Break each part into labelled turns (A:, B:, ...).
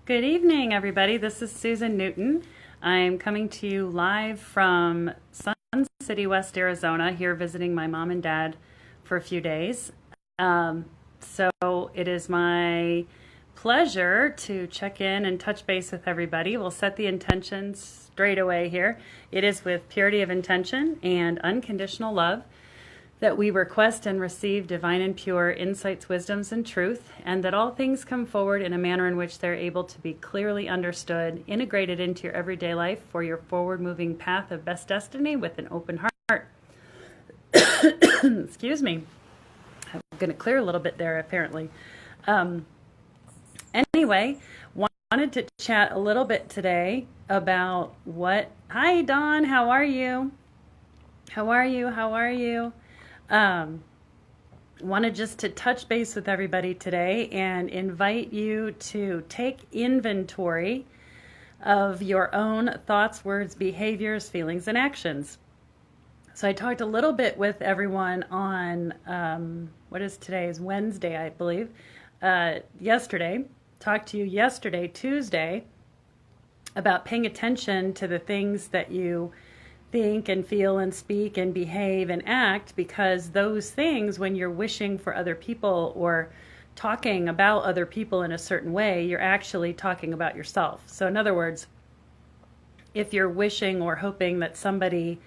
A: Good evening, everybody. This is Susan Newton. I'm coming to you live from Sun City, West Arizona, here visiting my mom and dad for a few days. So it is my pleasure to check in and touch base with everybody. We'll set the intentions straight away here. It is with purity of intention and unconditional love that we request and receive divine and pure insights, wisdoms, and truth, and that all things come forward in a manner in which they're able to be clearly understood, integrated into your everyday life for your forward-moving path of best destiny with an open heart. Excuse me. I'm going to clear a little bit there, apparently. Anyway, wanted to chat a little bit today about what... Hi, Dawn. How are you? How are you? How are you? Wanted just to touch base with everybody today and invite you to take inventory of your own thoughts, words, behaviors, feelings, and actions. So I talked a little bit with everyone on, what is today? Is Wednesday, I believe. Yesterday. Talked to you yesterday, Tuesday, about paying attention to the things that you think and feel and speak and behave and act, because those things, when you're wishing for other people or talking about other people in a certain way, you're actually talking about yourself. So in other words, if you're wishing or hoping that somebody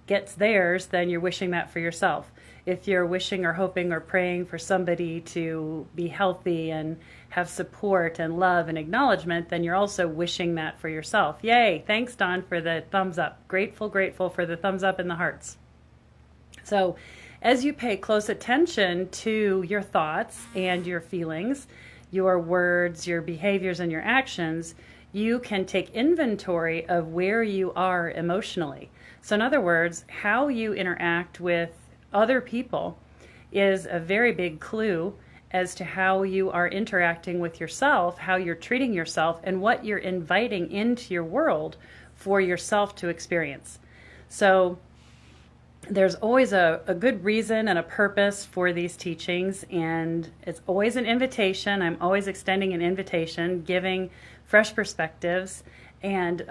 A: gets theirs, then you're wishing that for yourself. If you're wishing or hoping or praying for somebody to be healthy and have support and love and acknowledgement, then you're also wishing that for yourself. Yay! Thanks, Don, for the thumbs up. Grateful for the thumbs up and the hearts. So as you pay close attention to your thoughts and your feelings, your words, your behaviors, and your actions, you can take inventory of where you are emotionally. So in other words, how you interact with other people is a very big clue as to how you are interacting with yourself, how you're treating yourself, and what you're inviting into your world for yourself to experience. So there's always a good reason and a purpose for these teachings, and it's always an invitation. I'm always extending an invitation, giving fresh perspectives, and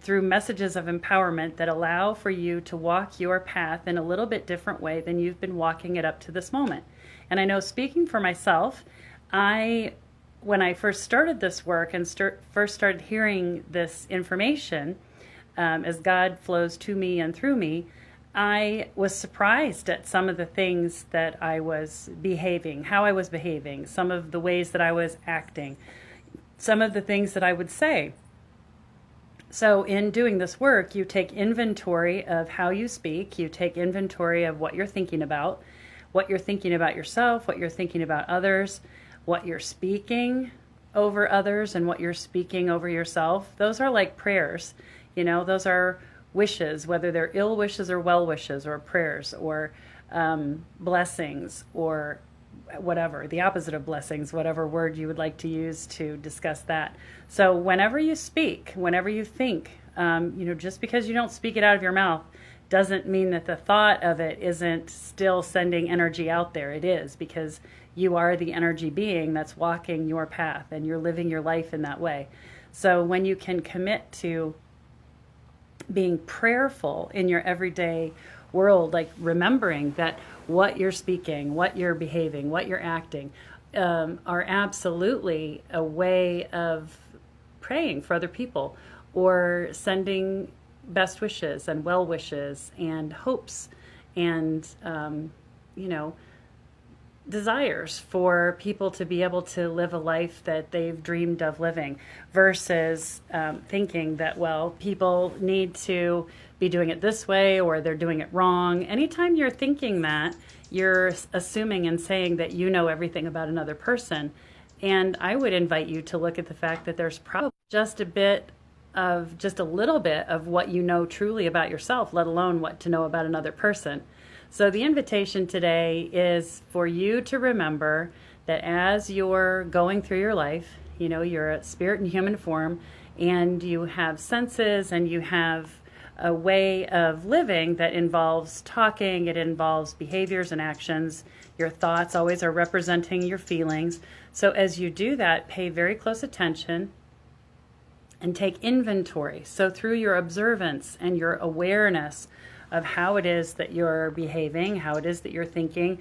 A: through messages of empowerment that allow for you to walk your path in a little bit different way than you've been walking it up to this moment. And I know, speaking for myself, when I first started this work and first started hearing this information, as God flows to me and through me, I was surprised at some of the things that I was behaving, how I was behaving, some of the ways that I was acting, some of the things that I would say. So in doing this work, you take inventory of how you speak, you take inventory of what you're thinking about yourself, what you're thinking about others, what you're speaking over others, and what you're speaking over yourself. Those are like prayers, those are wishes, whether they're ill wishes or well wishes or prayers or blessings or whatever, the opposite of blessings, whatever word you would like to use to discuss that. So whenever you speak, whenever you think, just because you don't speak it out of your mouth doesn't mean that the thought of it isn't still sending energy out there. It is, because you are the energy being that's walking your path and you're living your life in that way. So when you can commit to being prayerful in your everyday world, like remembering that what you're speaking, what you're behaving, what you're acting, are absolutely a way of praying for other people or sending best wishes and well wishes and hopes and, desires for people to be able to live a life that they've dreamed of living, versus thinking that, well, people need to be doing it this way or they're doing it wrong. Anytime you're thinking that, you're assuming and saying that you know everything about another person. And I would invite you to look at the fact that there's probably just a little bit of what you know truly about yourself, let alone what to know about another person. So the invitation today is for you to remember that as you're going through your life, you're a spirit in human form, and you have senses and you have a way of living that involves talking, it involves behaviors and actions. Your thoughts always are representing your feelings. So as you do that, pay very close attention and take inventory. So through your observance and your awareness of how it is that you're behaving, how it is that you're thinking,